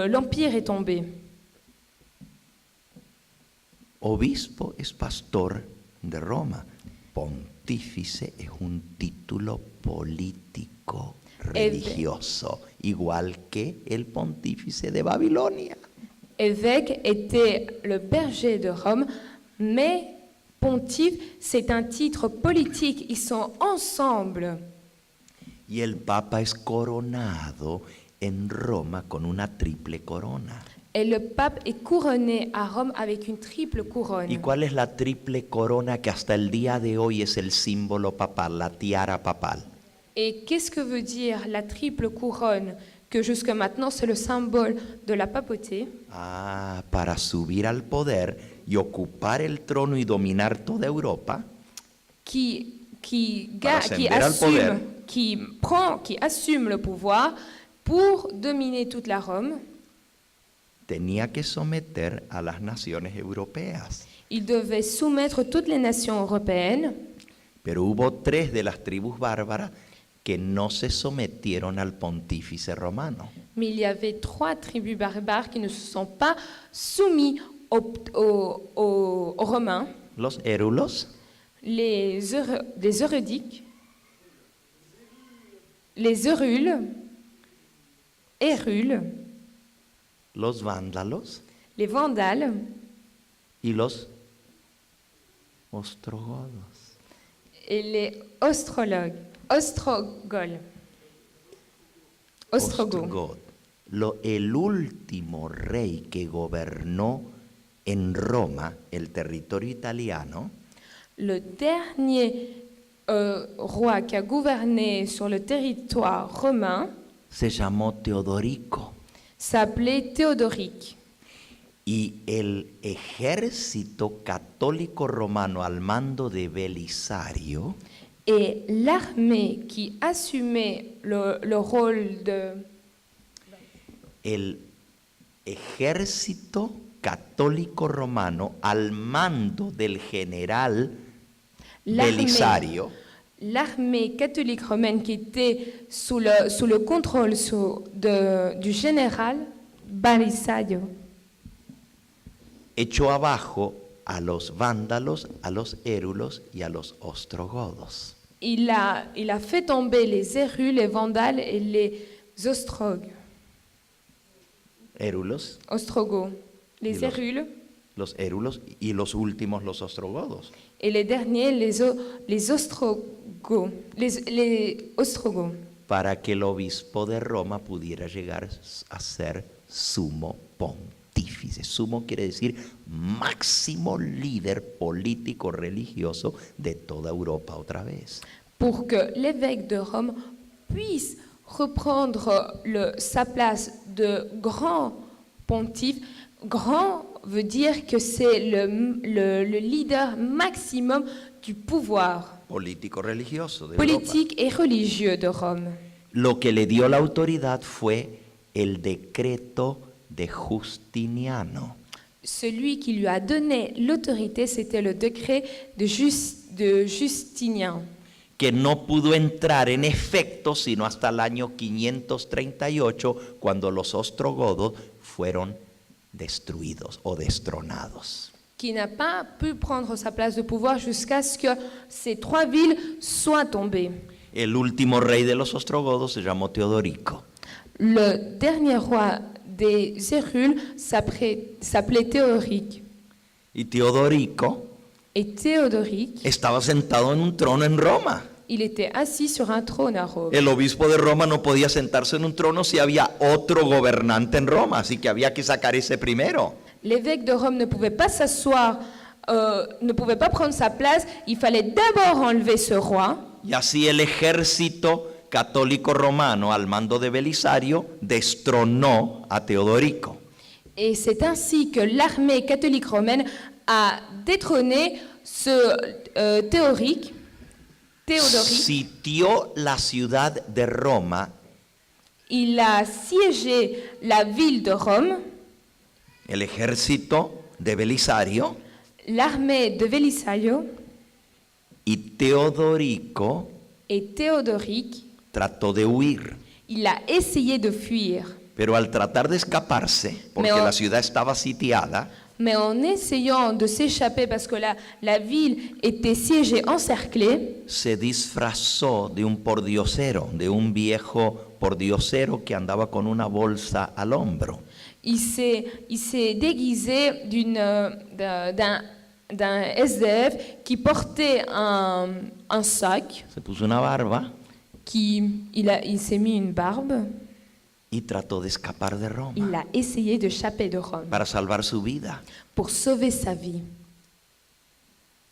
l'Empire est tombé. Obispo es pastor de Roma. Pontífice es un título político religioso, igual que el pontífice de Babilonia. Évêque était le berger de Rome, mais pontife, c'est un titre politique. Ils sont ensemble. Y el Papa es coronado en Roma con una triple corona. Et le pape est couronné à Rome avec une triple couronne. ¿Y cuál es la triple corona que hasta el día de hoy es el símbolo papal, la tiara papal? Et qu'est-ce que veut dire la triple couronne, que jusque maintenant c'est le symbole de la papauté? Ah, para subir al poder y ocupar el trono y dominar toda Europa. Qui assume le pouvoir pour dominer toute la Rome. Tenía que someter a las naciones europeas. Il devait soumettre toutes les nations européennes. Pero hubo 3 de las tribus bárbaras que no se sometieron al pontífice romano. Mais il y avait 3 tribus barbares qui ne se sont pas soumis aux Romains. Los érulos, Les Eurudiques, les Hérules, los vándalos les Vandales y los ostrogodos. et les Ostrogoths. Ostrogoth. El último rey que gobernó en Roma, el territorio italiano, Le dernier roi qui a gouverné sur le territoire romain se llamó Teodorico. s'appelait Théodoric. Y el ejército católico romano al mando de Belisario Et l'armée qui assumait le rôle de... el ejército católico romano al mando del general Belisario L'armée catholique romaine qui était sous le contrôle du général Belisario echó abajo a los vándalos, a los érulos y a los ostrogodos. il a fait tomber les Hérules, les Vandales et les Ostrogoths. Érulos, Les Hérules los érulos y los últimos los ostrogodos. et les derniers, les Ostrogoths. Les Ostrogoths. Para que el obispo de Roma pudiera llegar a ser sumo pontífice. Sumo quiere decir máximo líder político religioso de toda Europa otra vez. Pour que l'évêque de Rome puisse reprendre sa place de grand pontife. Grand veut dire que c'est le leader maximum du pouvoir Político religioso de politique et religieux de Rome. Lo que le dio la autoridad fue el decreto de Justiniano. Celui qui lui a donné l'autorité, c'était le décret de Justinien, que no pudo entrar en efecto sino hasta el año 538, cuando los ostrogodos fueron destruidos o destronados. qui n'a pas pu prendre sa place de pouvoir jusqu'à ce que ces 3 villes soient tombées. El último rey de los ostrogodos se llamó Teodorico. Le dernier roi des Hérules s'appelait Théodoric. Y Teodorico Et Théodoric, estaba sentado en un trono en Roma. il était assis sur un trône à Rome. El obispo de Roma no podía sentarse en un trono si había otro gobernante en Roma, así que había que sacar ese primero. L'évêque de Rome ne pouvait pas s'asseoir, ne pouvait pas prendre sa place. Il fallait d'abord enlever ce roi. Y así el ejército católico romano al mando de Belisario destronó a Teodorico. Et c'est ainsi que l'armée catholique romaine a détrôné ce Théodoric. Sitió la ciudad de Roma. Il a siégé la ville de Rome. El ejército de Belisario. L'armée de Belisario. Y Teodorico Et Théodoric, trató de huir. Il a essayé de fuir, pero al tratar de escaparse, porque Me- la ciudad estaba sitiada, mais en essayant de s'échapper parce que la ville était siégée, encerclée, se disfrazó de un pordiosero, de un viejo pordiosero que andaba con una bolsa al hombro. il s'est déguisé d'un SDF qui portait un sac, Se puso una barba il s'est mis une barbe, y trató de escapar de il Roma a essayé de échapper de Rome para salvar su vida. pour sauver sa vie.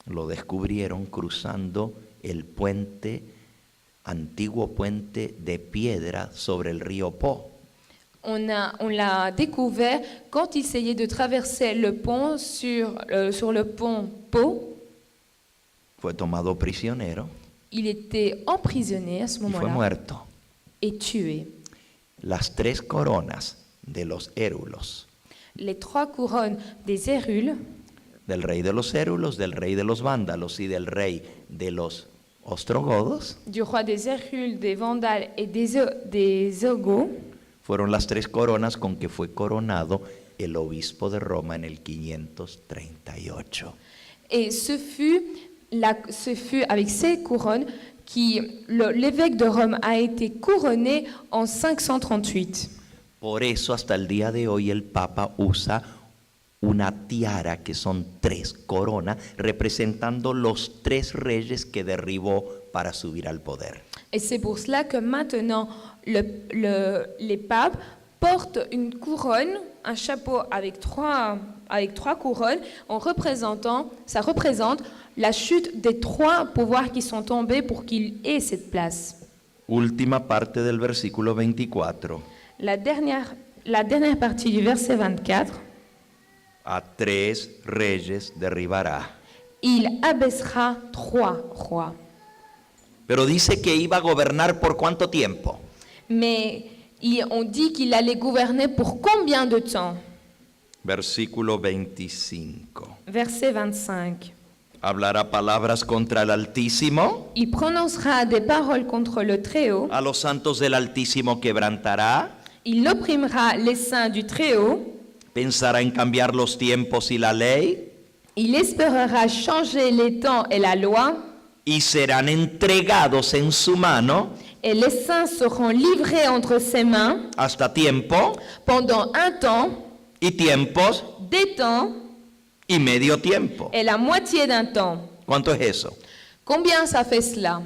Lo descubrieron cruzando el puente, antiguo puente de piedra sobre el río Po. On l'a découvert quand il essayait de traverser le pont sur le pont Pau. Fue tomado prisionero Il était emprisonné à ce y fue moment-là muerto. et tué. Las tres coronas de los érulos, Les 3 couronnes des Hérules, del rey de los érulos, del rey de los vándalos y del rey de los ostrogodos, du roi des Hérules, des Vandales et des Ogoths, fueron las tres coronas con que fue coronado el obispo de Roma en el 538. et ce fut avec ces couronnes l'évêque de Rome a été couronné en 538. Por eso hasta el día de hoy el Papa usa una tiara que son tres coronas representando los tres reyes que derribó para subir al poder. Et c'est pour cela que maintenant, les papes portent une couronne, un chapeau avec trois couronnes, ça représente la chute des 3 pouvoirs qui sont tombés pour qu'il ait cette place. Última parte del versículo 24. La dernière partie du verset 24, A tres reyes derribará. il abaissera 3 rois. Pero dice que iba a gobernar por cuánto tiempo. Mais on dit qu'il allait gouverner pour combien de temps? Versículo 25. Verset 25. Hablará palabras contra el Altísimo, Il prononcera des paroles contre le Très-Haut. a los santos del Altísimo quebrantará, Il opprimera les saints du Très-Haut. pensará en cambiar los tiempos y la ley, Il espérera changer les temps et la loi. y serán entregados en su mano Et les saints seront livrés entre ses mains hasta tiempo pendant un temps, y tiempos des temps y medio tiempo. et la moitié d'un temps. ¿Cuánto es eso? Combien ça fait cela?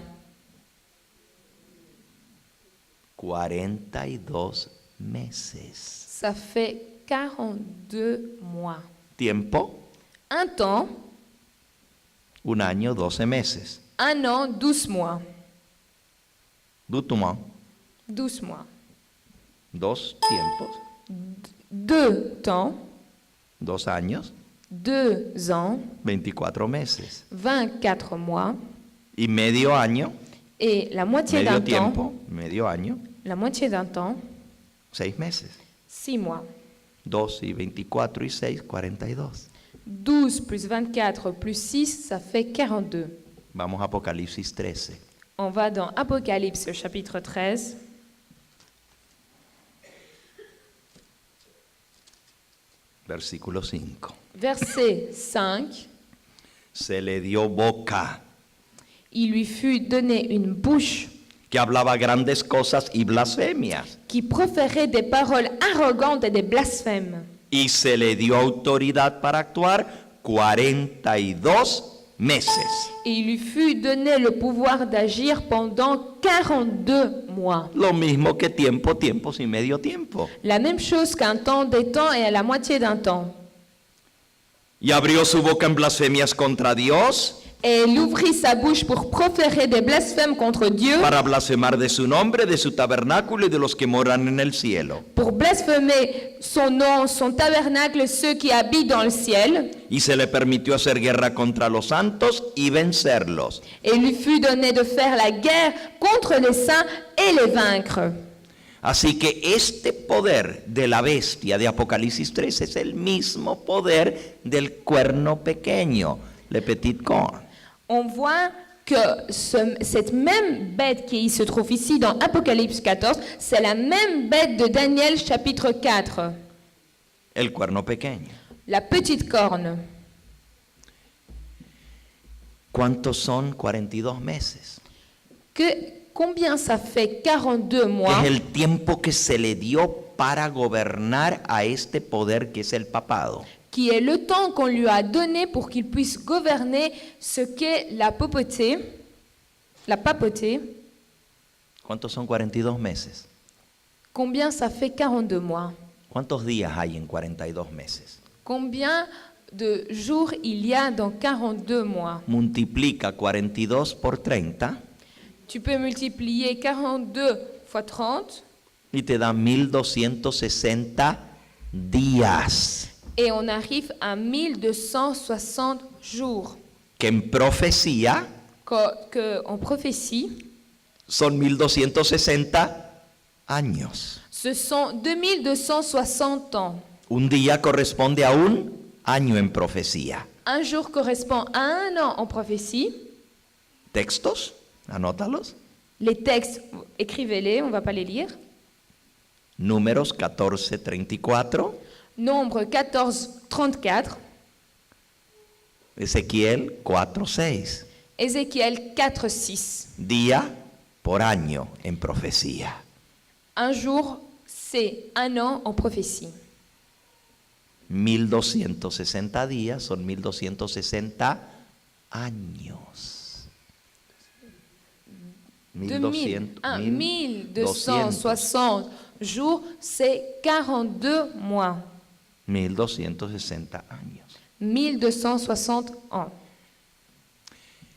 42 meses. Ça fait 42 mois. Tiempo, Un temps, un año, 12 meses. un an, 12 mois. Dutumán, 12 mois. dos tiempos, 2 temps, 2 años, 2 ans, 24 meses. 24 mois. Y medio año, Et la moitié medio d'un temps, tiempo, medio año, la moitié d'un temps, 6 meses. 6 mois. 2 y 24 y 6, 42. 12 plus 24 plus 6, ça fait 42. Vamos a Apocalipsis 13. On va dans Apocalypse chapitre 13. Versículo 5. Verset 5. Se le dio boca Il lui fut donné une bouche que hablaba grandes cosas y blasfemias. qui proférait des paroles arrogantes et des blasphèmes. Y se le dio autoridad para actuar 42 meses. Et il lui fut donné le pouvoir d'agir pendant 42 mois. Lo mismo que tiempo, tiempos y medio tiempo. La même chose qu'un temps, des temps et à la moitié d'un temps. Y abrió su boca en blasfemias contra Dios, Et il ouvrit sa bouche pour proférer des blasphèmes contre Dieu, para blasfemar de su nombre, de su tabernáculo y de los que moran en el cielo. pour blasphémer son nom, son tabernacle, ceux qui habitent dans le ciel. Y se le permitió hacer guerra contra los santos y vencerlos. Et il lui fut donné de faire la guerre contre les saints et les vaincre. Así que este poder de la bestia de Apocalipsis 3 es el mismo poder del cuerno pequeño, le petit corn. On voit que cette même bête qui se trouve ici dans Apocalypse 14, c'est la même bête de Daniel chapitre 4, el cuerno pequeño. la petite corne. ¿Cuántos son 42 meses? Combien ça fait 42 mois? Es el tiempo que se le dio para gobernar a este poder que es el papado. Qui est le temps qu'on lui a donné pour qu'il puisse gouverner ce qu'est la papauté. ¿Cuántos son 42 meses? Combien ça fait 42 mois? ¿Cuántos días hay en 42 meses? Combien de jours il y a dans 42 mois? Multiplica 42 por 30 Tu peux multiplier 42 fois 30 y te da 1260 días. et on arrive à 1260 jours. Que en profecía En prophétie, son 1260 años. ce sont 2260 ans. Un día corresponde a un año en profecía. Un jour correspond à un an en prophétie. ¿Textos? Anótalos. Les textes, écrivez-les, on ne va pas les lire. Números 14:34, Nombre 14, 34. Ezequiel 4:6. Ézéchiel 4, 6. Día por año en profecía. Un jour, c'est un an en prophétie. 1260 días son 1260 años. 1260 jours, c'est 42 mois. 1260 años. 1260 ans.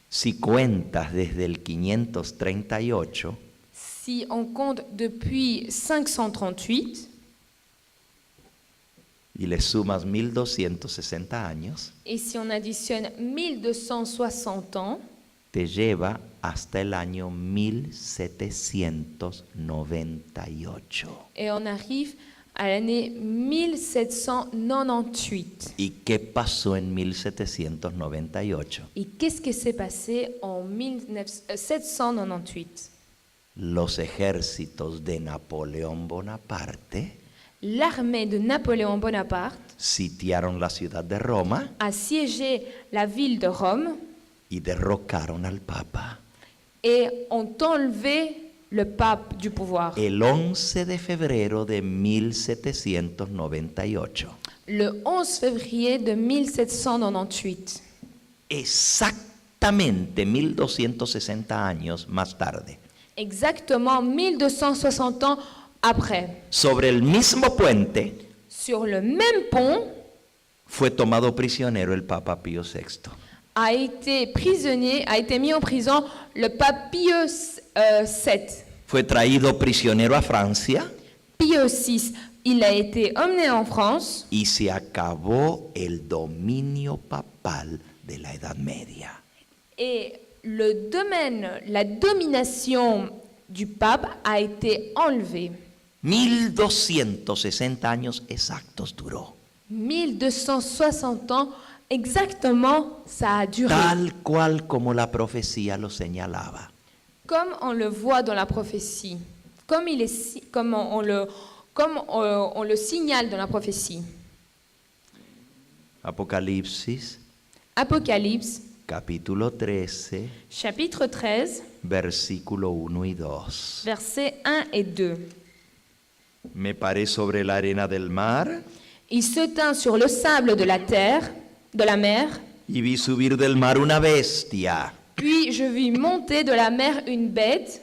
Si cuentas desde el 538, Si on compte depuis 538 y le sumas 1260 años, et si on additionne 1260 ans, te lleva hasta el año 1798. et on arrive à l'année 1798. ¿Y qué pasó en 1798? Et qu'est-ce qui s'est passé en 1798? Los ejércitos de Napoleón Bonaparte L'armée de Napoléon Bonaparte sitiaron la ciudad de Roma a siégé la ville de Rome y derrocaron al Papa. et ont enlevé le pape du pouvoir. El 11 de febrero de 1798. Le 11 février de 1798. Exactamente 1260 años más tarde. Exactement 1260 ans après. Sobre el mismo puente Sur le même pont fue tomado prisionero el Papa Pío VI. a été mis en prison le pape Pius VII. Fue traído prisionero a Francia Pius VI, il a été emmené en France y se acabó el dominio papal de la Edad Media. et le domaine, la domination du pape a été enlevée. 1260 años exactos duró. 1260 ans, exactement, ça a duré. Tal cual como la profecía lo señalaba. Comme on le voit dans la prophétie, comme on le signale dans la prophétie. Apocalipsis, Apocalypse, capítulo 13, chapitre 13, versículo 1 y 2. versets 1 et 2. Me paré sobre la arena del mar Il se tint sur le sable de la terre, de la mer, y vi subir del mar una bestia. puis je vis monter de la mer une bête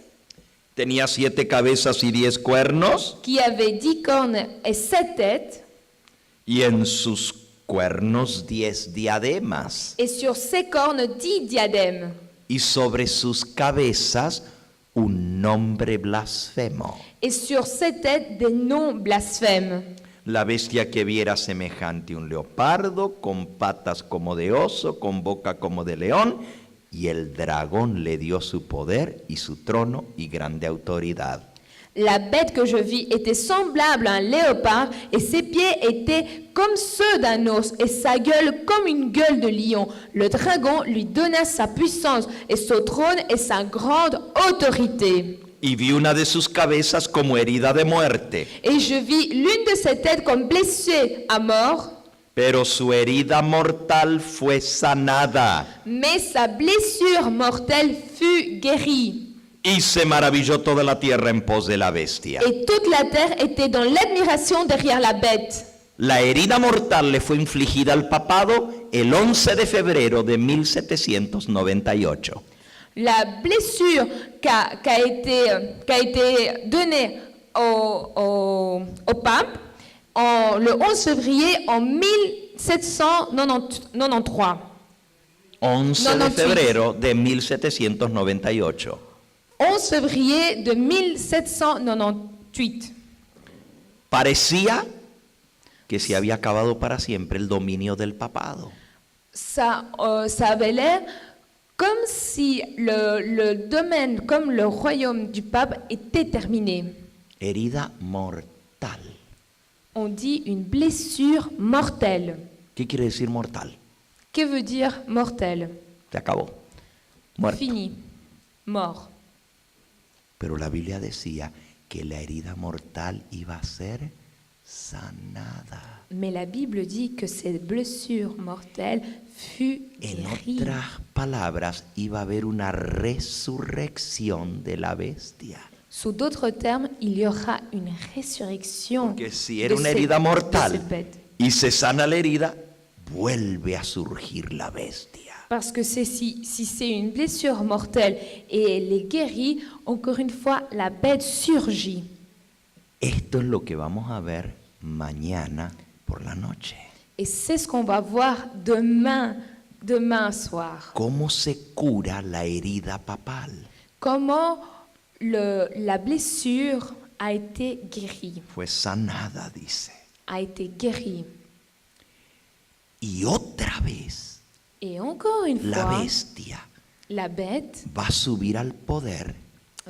Tenía 7 cabezas y 10 cuernos, qui avait 10 cornes et 7 têtes, y en sus cuernos 10 diademas, et sur ses cornes 10 diadèmes, y sobre sus cabezas un nombre blasfemo. et sur ses têtes des noms blasphèmes. La bestia que vi era semejante a un leopardo, con patas como de oso, con boca como de león, y el dragón le dio su poder y su trono y grande autoridad. La bête que je vis était semblable à un léopard, et ses pieds étaient comme ceux d'un ours, et sa gueule comme une gueule de lion. Le dragon lui donna sa puissance, et son trône et sa grande autorité. Y vi una de sus cabezas como herida de muerte, Et je vis l'une de ses têtes comme blessée à mort, pero su herida mortal fue sanada. mais sa blessure mortelle fut guérie. Y se maravilló toda la tierra en pos de la bestia. Et toute la terre était dans l'admiration derrière la bête. La herida mortal le fue infligida al papado el 11 de febrero de 1798. La blessure qu'a été donnée au pape le 11 février en 1793. 11 de 98. febrero de 1798. 11 février de 1798. Parecía que se había acabado para siempre el dominio del papado. Ça avait l'air comme si le domaine, comme le royaume du pape était terminé. Herida mortal. On dit une blessure mortelle. ¿Qué quiere decir mortal? Que veut dire mortel? Se acabó. Muerto. Fini. Mort. Pero la Biblia decía que la herida mortal iba a ser sanada. Mais la Bible dit que cette blessure mortelle fut En guérie. otras palabras, iba a haber una resurrección de la bestia. Sous d'autres termes, il y aura une résurrection Porque si de era una cette- herida de mortal cette bête. y se sana la herida, vuelve a surgir la bestia. Parce que si c'est une blessure mortelle et elle est guérie, encore une fois, la bête surgit. Esto es lo que vamos a ver mañana por la noche. Et c'est ce qu'on va voir demain soir. ¿Cómo se cura la herida papal? Comment la blessure a été guérie. Fue sanada, dice. A été guérie. Y otra vez, Et encore une la fois, bestia la bête va a subir al poder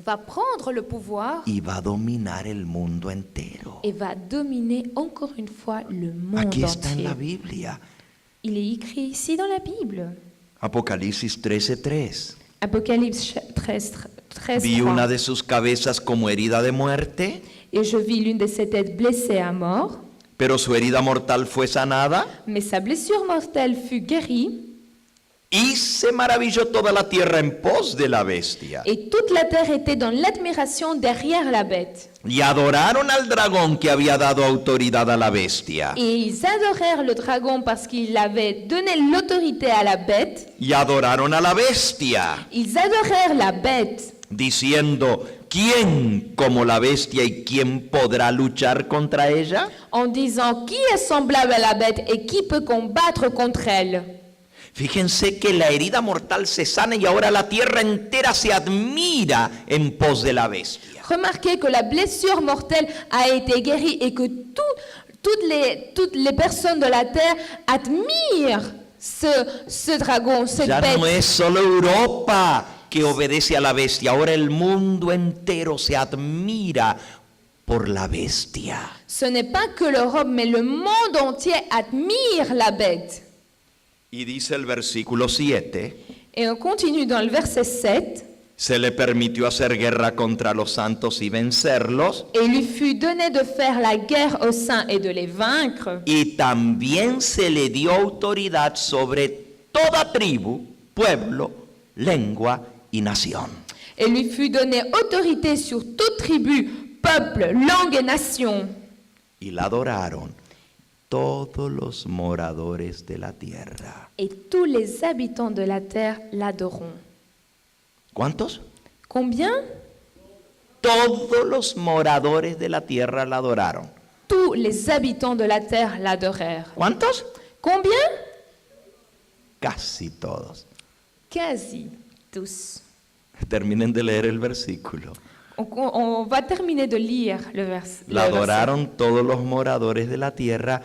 va prendre le pouvoir y va a dominar el mundo entero. et va dominer encore une fois le monde Aquí está en entier. la Biblia. Il est écrit ici dans la Bible. Apocalipsis 13:3. Apocalypse 13, Vi una 3. de sus cabezas como herida de muerte, Et je vis l'une de ses têtes blessée à mort, pero su herida mortal fue sanada. mais sa blessure mortelle fut guérie, Y se maravilló toda la tierra en pos de la bestia. et toute la terre était dans l'admiration derrière la bête. Y adoraron al dragón que había dado autoridad a la bestia. Et ils adorèrent le dragon parce qu'il avait donné l'autorité à la bête. Y adoraron a la bestia, Ils adorèrent la bête, diciendo, ¿quién como la bestia y quién podrá luchar contra ella? en disant qui est semblable à la bête et qui peut combattre contre elle. Fíjense que la herida mortal se sana y ahora la tierra entera se admira en pos de la bestia. Remarquez que la blessure mortelle a été guérie et que toutes les personnes de la terre admirent ce dragon, cette Ya bête. no es solo Europa que obedece a la bestia, ahora el mundo entero se admira por la bestia. Ce n'est pas que l'Europe, mais le monde entier admire la bête. Y dice el versículo 7, Et on continue dans le verset 7. se le permitió hacer guerra contra los santos y vencerlos, Et il lui fut donné de faire la guerre aux saints et de les vaincre. y también se le dio autoridad sobre toda tribu, pueblo, lengua y nación. Et lui fut donné autorité sur toute tribu, peuple, langue et nation. Y la adoraron todos los moradores de la tierra. Et tous les habitants de la terre l'adoreront. ¿Cuántos? Combien? Todos los moradores de la tierra la adoraron. Tous les habitants de la terre l'adorèrent. ¿Cuántos? Combien? Casi todos. Quasi tous. Terminen de leer el versículo. On va terminer de lire le verset. La adoraron todos los moradores de la tierra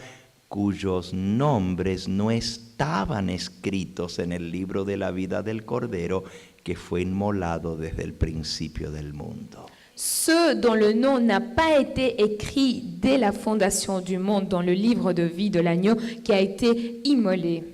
cuyos nombres no estaban escritos en el libro de la vida del Cordero que fue inmolado desde el principio del mundo. ceux dont le nom n'a pas été écrit dès la fondation du monde dans le livre de vie de l'agneau qui a été immolé.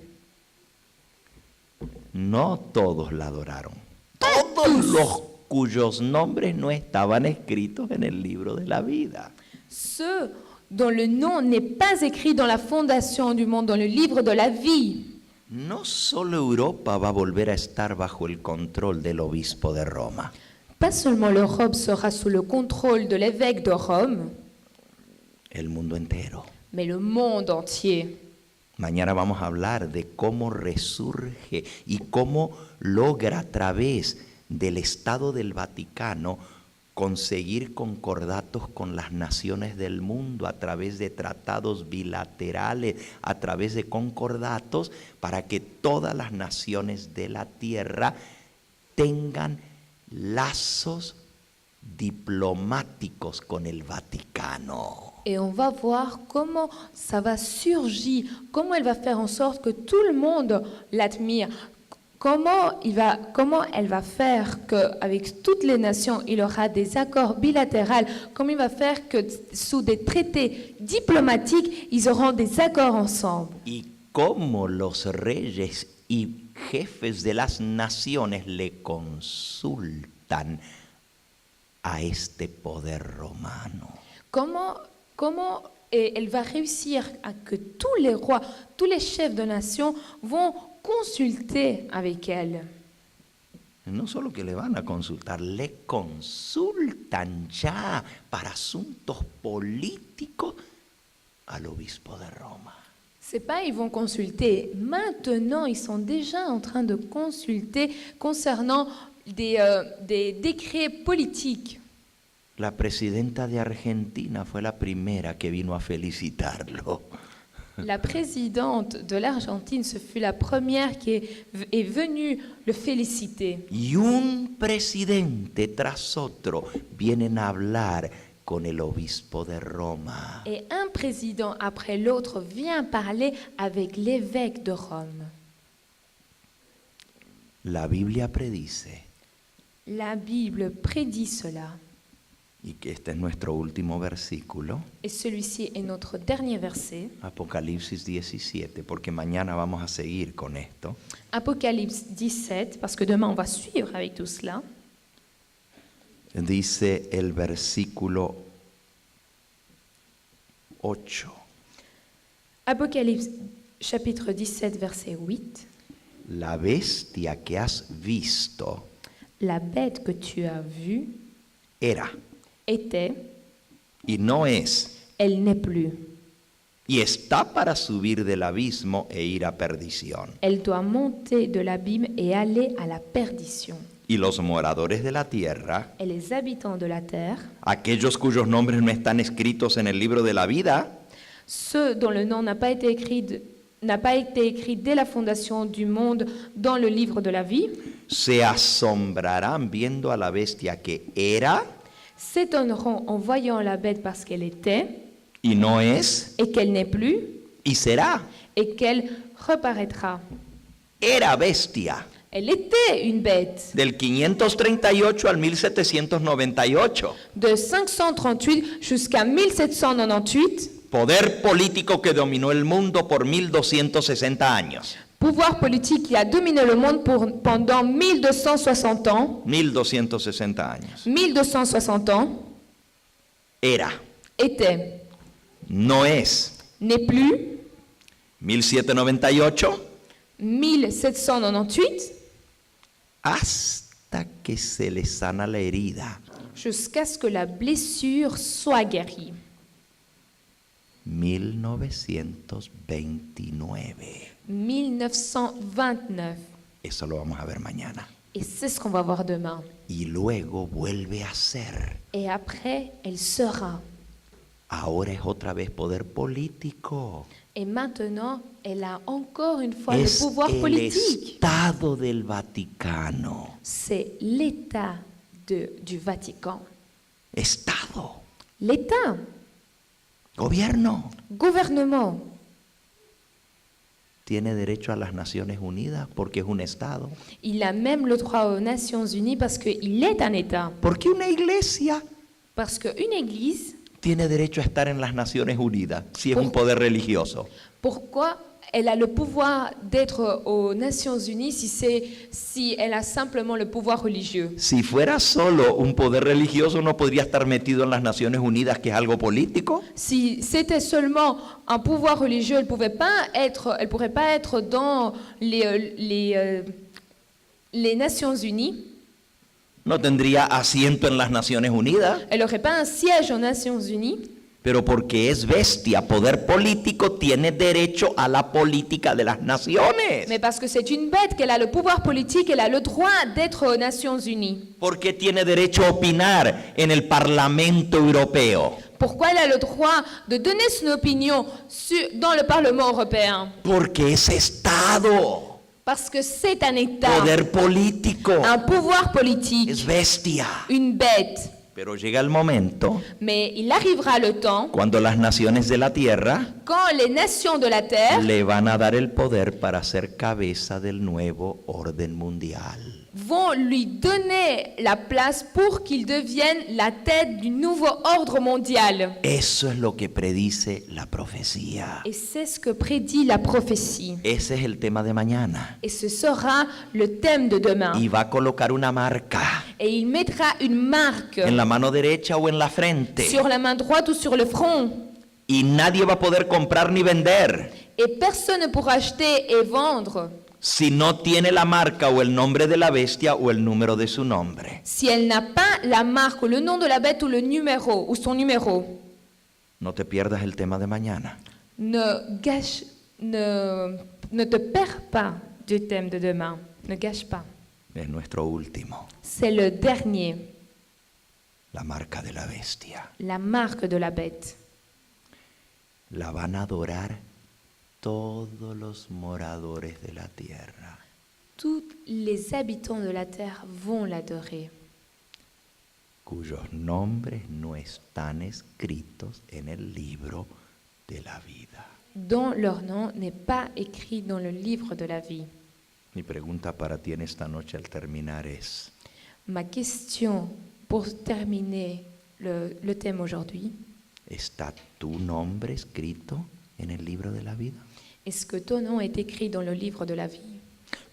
No todos la adoraron. Todos los cuyos nombres no estaban escritos en el libro de la vida. Ceux dont le nom n'est pas écrit dans la fondation du monde, dans le livre de la vie. No solo Europa va a volver a estar bajo el control del obispo de Roma. Pas seulement l'Europe sera sous le contrôle de l'évêque de Rome, El mundo entero. mais le monde entier. Mañana vamos a hablar de cómo resurge y cómo logra a través del Estado del Vaticano conseguir concordatos con las naciones del mundo a través de tratados bilaterales, a través de concordatos, para que todas las naciones de la tierra tengan lazos diplomáticos con el Vaticano. Et on va voir comment ça va surgir, comment elle va faire en sorte que tout le monde l'admire, comment elle va faire qu'avec toutes les nations, il aura des accords bilatéraux, comment il va faire que sous des traités diplomatiques, ils auront des accords ensemble. Y cómo los reyes y jefes de las naciones le consultan a este poder romano. Comment elle va réussir à que tous les rois, tous les chefs de nation vont consulter avec elle. No solo que le van a consultar, le consultan ya para asuntos políticos al obispo de Roma. C'est pas ils vont consulter. Maintenant, ils sont déjà en train de consulter concernant des décrets politiques. La presidenta de Argentina fue la primera que vino a felicitarlo. La présidente de l'Argentine, ce fut la première qui est venue le féliciter. Y un presidente tras otro vienen a hablar con el obispo de Roma. Et un président après l'autre vient parler avec l'évêque de Rome. La Biblia predice, La Bible prédit cela. y que este es nuestro último versículo, Et celui-ci est notre dernier verset. Apocalipsis 17, porque mañana vamos a seguir con esto. Apocalypse 17, parce que demain on va suivre avec tout cela. Dice el versículo 8. Apocalypse chapitre 17, verset 8. La bestia que has visto La bête que tu as vue era était, y no es, elle n'est plus. y está para subir del abismo e ir a perdición. Elle doit monter de l'abîme et aller à la perdition. Y los moradores de la tierra, Et les habitants de la terre, aquellos cuyos nombres no están escritos en el libro de la vida, ceux dont le nom n'a pas été écrit dès la fondation du monde dans le livre de la vie, se asombrarán viendo a la bestia que era s'étonneront en voyant la bête parce qu'elle était y no es et qu'elle n'est plus y será. et qu'elle reparaîtra. Era bestia. Elle était une bête. Del 538 al 1798. De 538 jusqu'à 1798, Poder político que dominó el mundo por 1260 años. pouvoir politique qui a dominé le monde pendant 1260 ans. 1260 años. 1260 ans, Era. était, No es. n'est plus, 1798. 1798, Hasta que se le sana la herida. jusqu'à ce que la blessure soit guérie. 1929. 1929. Eso lo vamos a ver mañana. Et c'est ce qu'on va voir demain. Y luego vuelve a ser. Et après, elle sera. Ahora es otra vez poder político. Et maintenant, elle a encore une fois le Es pouvoir el politique. Estado del Vaticano. C'est l'État du Vatican. Estado. L'État, Gobierno. gouvernement, Tiene derecho a las Naciones Unidas porque es un Estado. il a même le droit aux Nations Unies parce qu'il est un État. Porque una iglesia Parce qu'une église, tiene derecho a estar en las Naciones Unidas si es un poder religioso? pourquoi elle a le pouvoir d'être aux Nations Unies si elle a simplement le pouvoir religieux? Si fuera solo un poder religioso, no podría estar metido en las Naciones Unidas, que es algo político. Si c'était seulement un pouvoir religieux, elle pourrait pas être dans les Nations Unies. No tendría asiento en las Naciones Unidas. Elle n'aurait pas un siège aux Nations Unies. Pero porque es bestia, poder político, tiene derecho a la política de las naciones. Mais parce que c'est une bête, qu'elle a le pouvoir politique, elle a le droit d'être aux Nations Unies. Porque tiene derecho a opinar en el Parlamento Europeo. Pourquoi elle a le droit de donner son opinion dans le Parlement européen? Porque es Estado. Parce que c'est un État, Poder político. un pouvoir politique, Es bestia. une bête. Pero llega el momento Mais il arrivera le temps cuando las naciones de la tierra quand les nations de la terre le van a dar el poder para ser cabeza del nuevo orden mundial. vont lui donner la place pour qu'il devienne la tête du nouveau ordre mondial. Eso es lo que predice la profecía. Et c'est ce que prédit la prophétie. Ese es el tema de mañana. Et ce sera le thème de demain. Y va a colocar una marca Et il mettra une marque en la mano derecha o en la frente. sur la main droite ou sur le front. Y nadie va a poder comprar ni vender Et personne ne pourra acheter et vendre si no tiene la marca o el nombre de la bestia o el número de su nombre. si elle n'a pas la marque ou le nom de la bête ou le numéro ou son numéro. No te pierdas el tema de mañana. Ne te perds pas du thème de demain. Ne gâche pas. Es nuestro último, C'est le dernier, la marca de la bestia. la marque de la bête. La van a adorar todos los moradores de la tierra. Tous les habitants de la terre vont l'adorer, Cuyos nombres no están escritos en el libro de la vida. dont leur nom n'est pas écrit dans le livre de la vie. Mi pregunta para ti en esta noche al terminar es, Ma question pour terminer le thème aujourd'hui, ¿está tu nombre escrito en el libro de la vida? est-ce que ton nom est écrit dans le livre de la vie?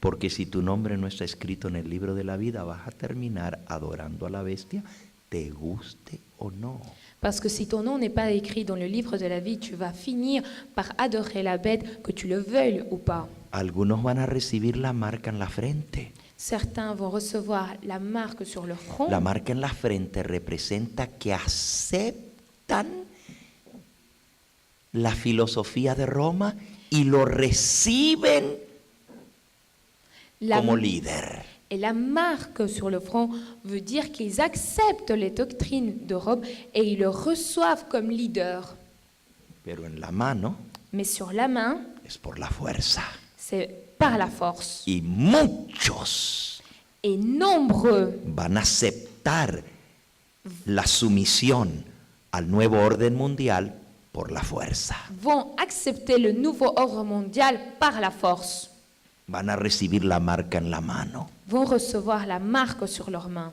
Porque si tu nombre no está escrito en el libro de la vida, vas a terminar adorando a la bestia, te guste o no. Parce que si ton nom n'est pas écrit dans le livre de la vie, tu vas finir par adorer la bête, que tu le veuilles ou pas. Algunos van a recibir la marca en la frente. Certains vont recevoir la marque sur leur front. La marca en la frente representa que aceptan la filosofía de Roma y lo reciben La- como líder. Et la marque sur le front veut dire qu'ils acceptent les doctrines de Rome et ils le reçoivent comme leader. Pero en la mano Mais sur la main, es por la fuerza. c'est par la force. Y muchos Et nombreux van a aceptar la sumisión al nuevo orden mundial por la fuerza. vont accepter le nouveau ordre mondial par la force, Van a recibir la marca en la mano. vont recevoir la marque sur leurs mains.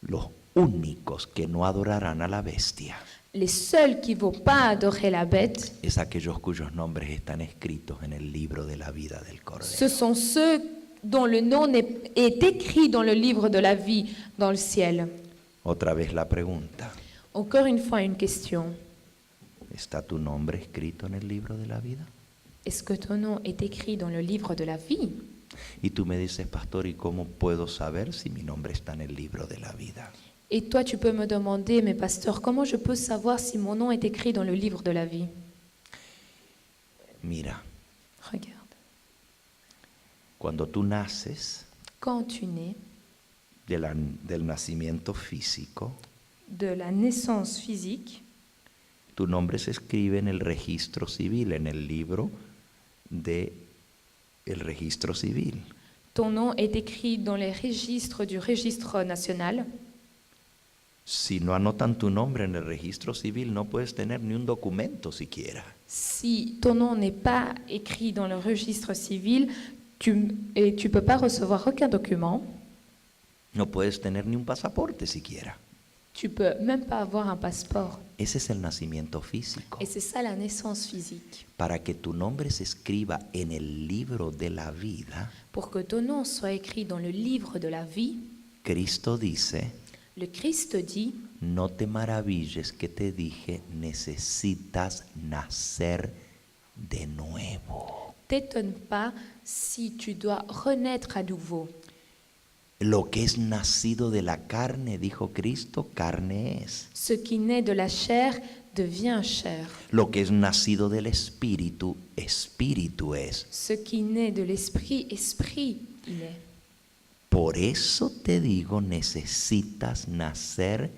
Los únicos que no adorarán a la bestia Les seuls qui ne vont pas adorer la bête, es aquellos cuyos nombres están escritos en el libro de la vida del ce Cordero. sont ceux dont le nom est écrit dans le livre de la vie dans le ciel. Otra vez la pregunta, Encore une fois, une question. ¿está tu nombre escrito en el libro de la vida? Est-ce que ton nom est écrit dans le livre de la vie? Y tú me dices, pastor, ¿y cómo puedo saber si mi nombre está en el libro de la vida? Et toi, tu peux me demander, mais pasteur, comment je peux savoir si mon nom est écrit dans le livre de la vie? Mira, Regarde. cuando tú naces Quand tu nais, del nacimiento físico, de la naissance physique, tu nombre se escribe en el registro civil, en el libro de el registro civil. ton nom est écrit dans les registres du registre national. Si no anotan tu nombre en el registro civil, no puedes tener ni un documento siquiera. Si ton nom n'est pas écrit dans le registre civil, tu ne peux pas recevoir aucun document. No puedes tener ni un pasaporte siquiera. Tu peux même pas avoir un passeport. Ese es el nacimiento físico. Et c'est ça la naissance physique. Para que tu nombre se escriba en el libro de la vida, Pour que ton nom soit écrit dans le livre de la vie, Cristo dice, le Christ dit, no te maravilles que te dije, necesitas nacer de nuevo. t'étonne pas si tu dois renaître à nouveau. Lo que es nacido de la carne, dijo Cristo, carne es. Ce qui naît de la chair devient chair. Lo que es nacido del espíritu, espíritu es. Ce qui naît de l'esprit, esprit il est. Por eso te digo, necesitas nacer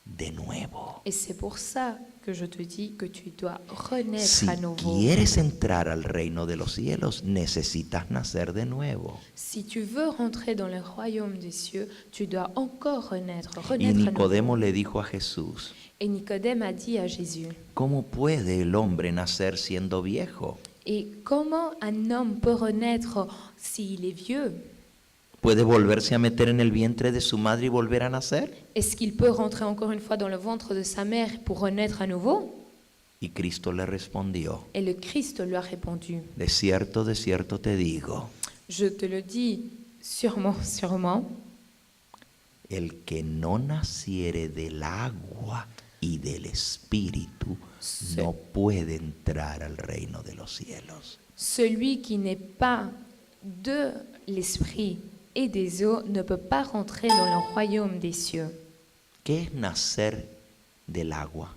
de nuevo. Et c'est pour ça que je te dis que tu dois renaître Si à nouveau. quieres entrar al reino de los cielos, necesitas nacer de nuevo. Si tu veux rentrer dans le royaume des cieux, tu dois encore renaître, Y renaître à Nicodemo nouveau. le dijo a Jesús, Et Nicodème a dit à Jésus, ¿cómo puede el hombre nacer siendo viejo? et comment un homme peut renaître s'il est vieux? ¿Puede volverse a meter en el vientre de su madre y volver a nacer? Est-ce qu'il peut rentrer encore une fois dans le ventre de sa mère pour renaître à nouveau? Y Cristo le respondió, Et le Christ lui a répondu, de cierto te digo, je te le dis sûrement, sûrement, el que no naciere del agua y del espíritu Sí. no puede entrar al reino de los cielos. celui qui n'est pas de l'esprit et des eaux ne peut pas rentrer dans le royaume des cieux. ¿Qué es nacer del agua?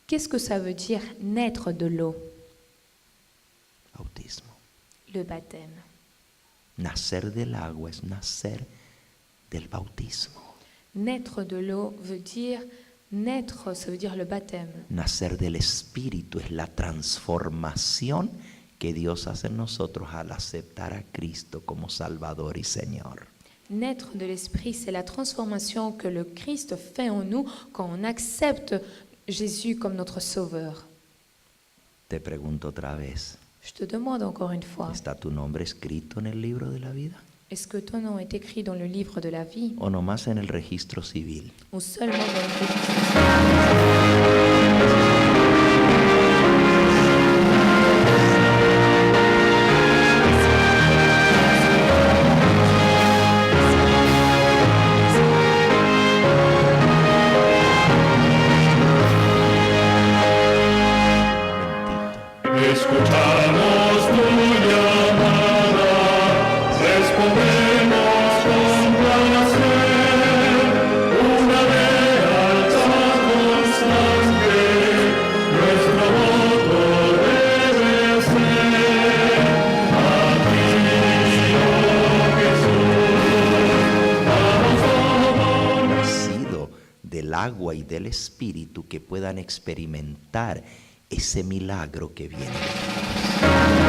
Qu'est-ce que ça veut dire naître de l'eau? Bautismo. Le baptême. Nacer del agua es nacer del bautismo. Naître de l'eau veut dire naître, ça veut dire le baptême. Nacer del espíritu es la transformación que Dios hace en nosotros al aceptar a Cristo como Salvador y Señor. Naître de l'esprit, c'est la transformation que le Christ fait en nous quand on accepte Jésus comme notre sauveur. Te pregunto otra vez, Je te demande encore une fois, ¿está tu nombre escrito en el libro de la vida? est-ce que ton nom est écrit dans le livre de la vie ¿O nomás en el registro civil? ou seulement dans le registre? Escuchamos tu llamada, respondemos con placer, una lealtad constante, nuestro voto debe ser. A ti, oh Jesús, Nacido del agua y del espíritu, que puedan experimentar ese milagro que viene de Dios.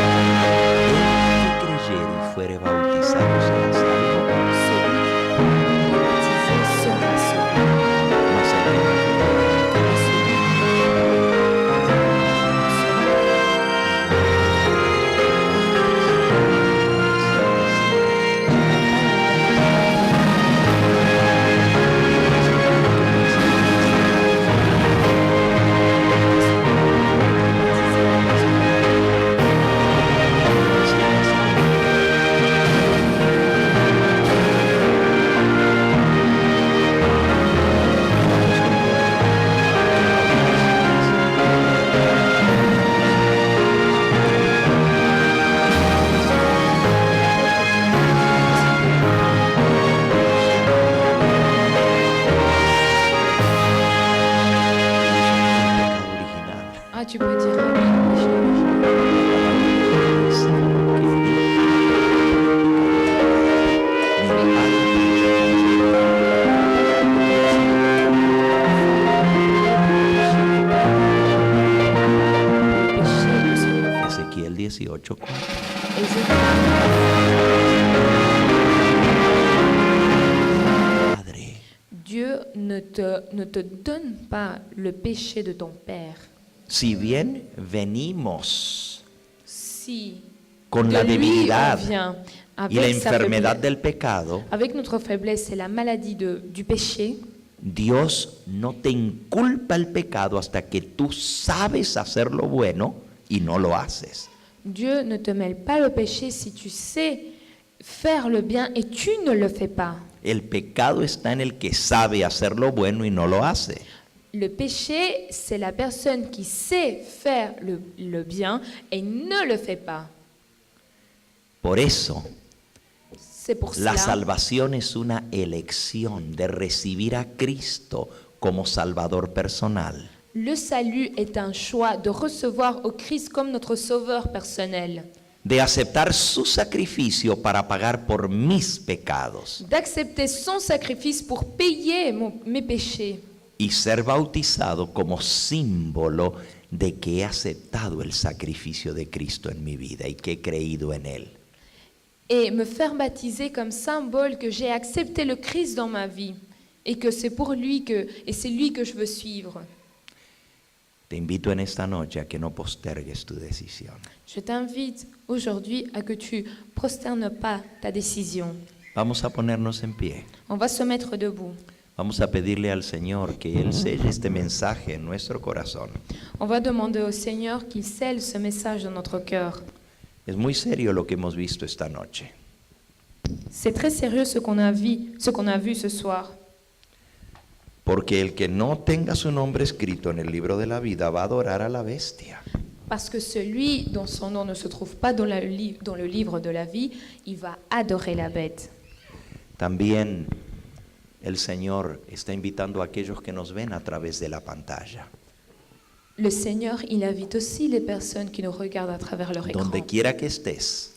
El que creyere y fuere bautizado será salvo, Celui qui est baptisé sera sauvé. mas el que no creyere Et celui qui sera ne te donne pas le péché de ton père. Si bien venimos Si con de la lui debilidad on vient y la avec sa enfermedad faiblesse, del pecado, avec notre faiblesse et la maladie du péché, Dios no te inculpa el pecado hasta que tú sabes hacer lo bueno y no lo haces. Dieu ne te mêle pas le péché si tu sais faire le bien et tu ne le fais pas. El pecado está en el que sabe hacer lo bueno y no lo hace. Le péché, c'est la personne qui sait faire le bien et ne le fait pas. Por eso, C'est pour la cela salvación es una elección de recibir a Cristo como Salvador personal. le salut est un choix de recevoir au Christ comme notre sauveur personnel, De aceptar su sacrificio para pagar por mis pecados d'accepter son sacrifice pour payer mes péchés y ser bautizado como símbolo de que he aceptado el sacrificio de Cristo en mi vida y que he creído en Él. et me faire baptiser comme symbole que j'ai accepté le Christ dans ma vie et que c'est pour lui et c'est lui que je veux suivre. Te invito en esta noche a que no postergues tu decisión. Je t'invite aujourd'hui à que tu prosternes pas ta décision. Vamos a ponernos en pie. On va se mettre debout. Vamos a pedirle al Señor que Él selle este mensaje en nuestro corazón. On va demander au Seigneur qu'il scelle ce message dans notre cœur. Es muy serio lo que hemos visto esta noche. C'est très sérieux ce qu'on a vu ce soir. Porque el que no tenga su nombre escrito en el libro de la vida va a adorar a la bestia. Parce que celui dont son nom ne se trouve pas dans le livre de la vie, il va adorer la bête. También el Señor está invitando a aquellos que nos ven a través de la pantalla. Le Seigneur, il invite aussi les personnes qui nous regardent à travers leur écran. Donde quiera que estés,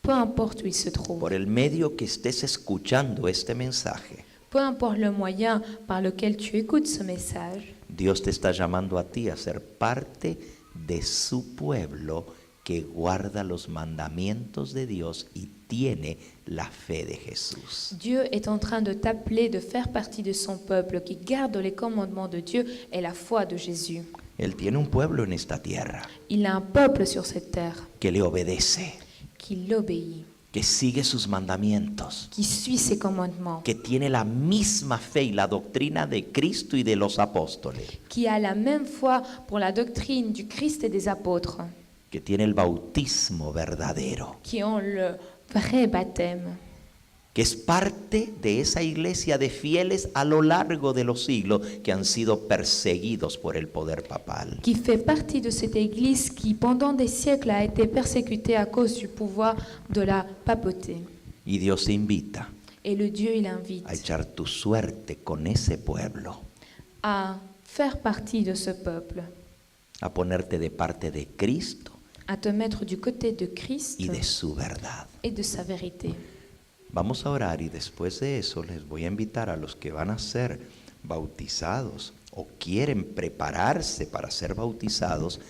Peu importe où ils se trouvent, por el medio que estés escuchando este mensaje, peu importe le moyen par lequel tu écoutes ce message, Dios te está llamando a ti a ser parte de su pueblo que guarda los mandamientos de Dios y tiene la fe de Jesús. Dieu est en train de t'appeler de faire partie de son peuple qui garde les commandements de Dieu et la foi de Jésus. Él tiene un pueblo en esta tierra Il a un peuple sur cette terre que le obedece, qui l'obéit, que sigue sus mandamientos, qui suit ses commandements, que tiene la misma fe y la doctrina de Cristo y de los apóstoles, qui a la même foi pour la doctrine du Christ et des apôtres, que tiene el bautismo verdadero, qui ont le vrai baptême, que es parte de esa iglesia de fieles a lo largo de los siglos que han sido perseguidos por el poder papal. qui fait partie de cette Église qui, pendant des siècles, a été persécutée à cause du pouvoir de la papauté. Y Dios te invita Et le Dieu, il invite a echar tu suerte con ese pueblo, à faire partie de ce peuple, a ponerte de parte de Cristo à te mettre du côté de Christ y de su verdad. et de sa vérité. Vamos a orar y después de eso les voy a invitar a los que van a ser bautizados o quieren prepararse para ser bautizados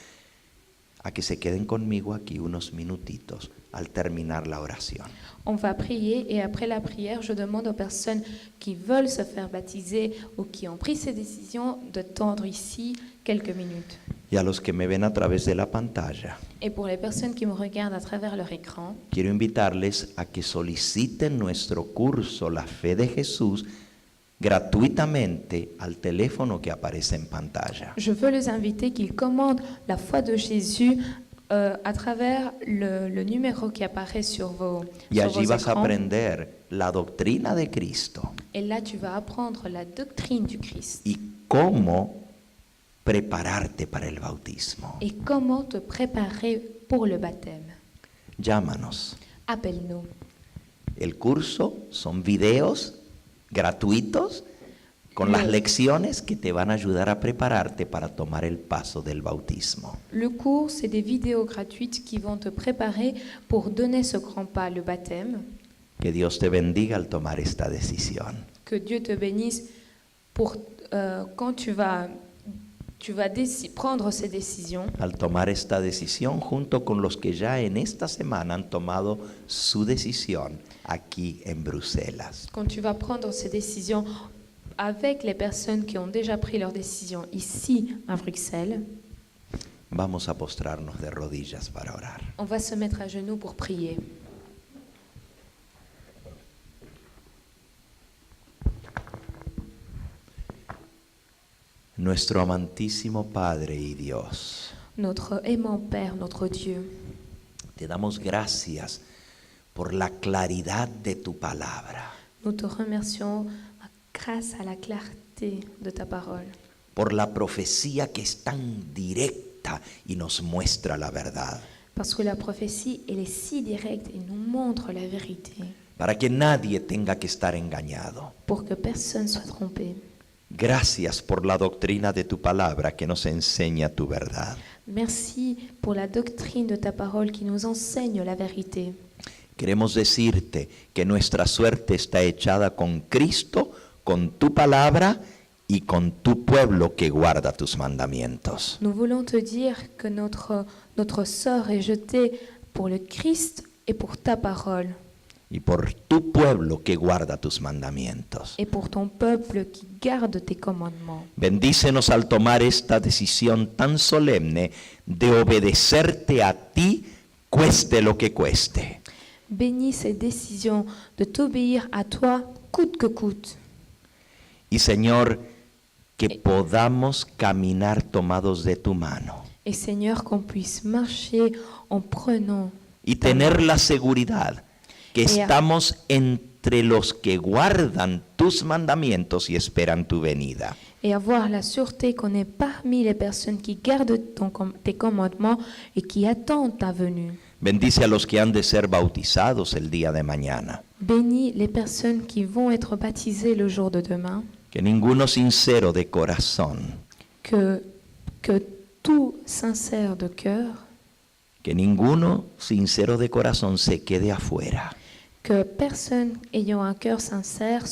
a que se queden conmigo aquí unos minutitos al terminar la oración. On va prier et après la prière, je demande aux personnes qui veulent se faire baptiser ou qui ont pris ces décisions de tendre ici quelques minutes. Y a los que me ven a través de la pantalla, Et pour les personnes qui me regardent à travers leur écran, quiero invitarles a que soliciten nuestro curso La Fe de Jesús gratuitamente al teléfono que aparece en pantalla. je veux les inviter qu'ils commandent la foi de Jésus à travers le numéro qui apparaît sur vos Y allí vas a écrans. aprender la doctrina de Cristo Et là, tu vas apprendre la doctrine du Christ y cómo prepararte para el bautismo. et comment te préparer pour le baptême. Llámanos. Appelle-nous. El curso son videos gratuitos con las lecciones que te van a ayudar a prepararte para tomar el paso del bautismo. Le cours, c'est des vidéos gratuites qui vont te préparer pour donner ce grand pas, le baptême. Que Dios te bendiga al tomar esta decisión. Que Dieu te bénisse pour quand tu vas prendre ces décisions, Al tomar esta decisión junto con los que ya en esta semana han tomado su decisión aquí en Bruselas. quand tu vas prendre ces décisions avec les personnes qui ont déjà pris leur décision ici à Bruxelles, vamos a postrarnos de rodillas para orar. on va se mettre à genoux pour prier. Nuestro amantísimo Padre y Dios, Notre aimant Père, notre Dieu, te damos gracias por la claridad de tu palabra, nous te remercions grâce à la clarté de ta parole, por la profecía que es tan directa y nos muestra la verdad, parce que la prophétie, elle est si directe et nous montre la vérité, para que nadie tenga que estar engañado. pour que personne soit trompé. Gracias por la doctrina de tu palabra que nos enseña tu verdad. Merci pour la doctrine de ta parole qui nous enseigne la vérité. Queremos decirte que nuestra suerte está echada con Cristo, con tu palabra y con tu pueblo que guarda tus mandamientos. Nous voulons te dire que notre sort est jeté pour le Christ et pour ta parole, Y por tu pueblo que guarda tus mandamientos. et pour ton peuple qui garde tes commandements. Bendícenos al tomar esta decisión tan solemne de obedecerte a ti, cueste lo que cueste. Bénis ces décisions de t'obéir à toi coûte que coûte. Y Señor, que podamos caminar tomados de tu mano Et Seigneur, qu'on puisse marcher en prenant y tener la seguridad que Ea. estamos entre los que guardan tus mandamientos y esperan tu venida. et avoir la sûreté qu'on est parmi les personnes qui gardent tes commandements et qui attendent ta venue. Bendice a los que han de ser bautizados el día de mañana. Bénis les personnes qui vont être baptisées le jour de demain, Que ninguno sincero de corazón, que tout sincère de cœur, que ninguno sincero de corazón se quede afuera. que personne ayant un cœur sincère,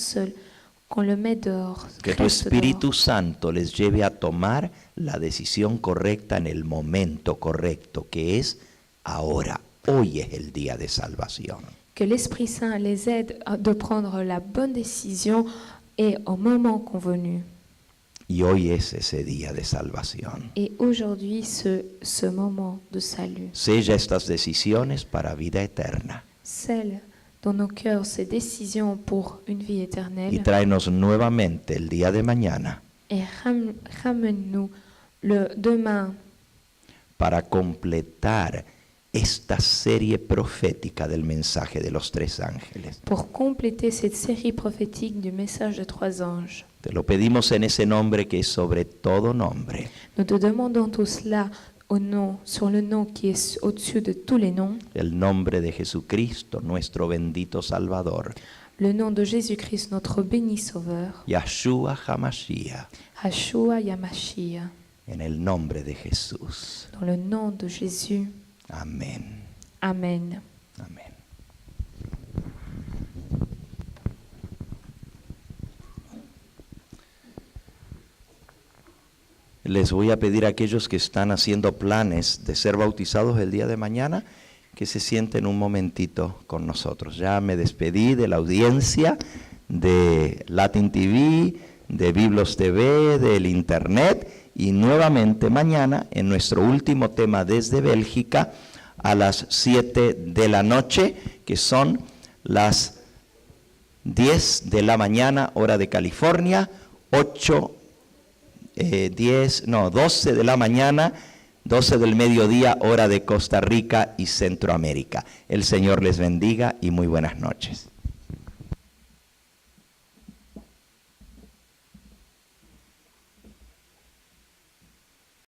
qu'on le met dehors. Que tu reste Espíritu Santo les lleve a tomar la decisión correcta en el momento correcto, que es ahora. Hoy es el día de salvación. dehors. Que l'Esprit Saint les aide de prendre la bonne décision et au moment convenu. Y hoy es ese día de salvación. Et aujourd'hui, ce moment de salut. Sella estas decisiones para vida eterna Scelle dans nos cœurs ces décisions pour une vie y éternelle tráenos nuevamente el día de mañana et ramène-nous le demain para completar esta serie profética del mensaje de los tres ángeles. pour compléter cette série prophétique du message de 3 anges. Te lo pedimos en ese nombre que es sobre todo nombre, Nous te demandons tout cela sur le nom qui est au-dessus de tous les noms, el nombre de Jesucristo, nuestro bendito Salvador, le nom de Jésus-Christ, notre béni Sauveur, Yahshua HaMashiach, Yeshua Yamashiach, en el nombre de Jesús. dans le nom de Jésus. Amén. Amen. Amén. Les voy a pedir a aquellos que están haciendo planes de ser bautizados el día de mañana que se sienten un momentito con nosotros. Ya me despedí de la audiencia de Latin TV, de Biblos TV, del Internet y nuevamente mañana en nuestro último tema desde Bélgica a las 7 de la noche, que son las 10 de la mañana, hora de California, 12 de la mañana, 12 del mediodía, hora de Costa Rica y Centroamérica. El Señor les bendiga y muy buenas noches.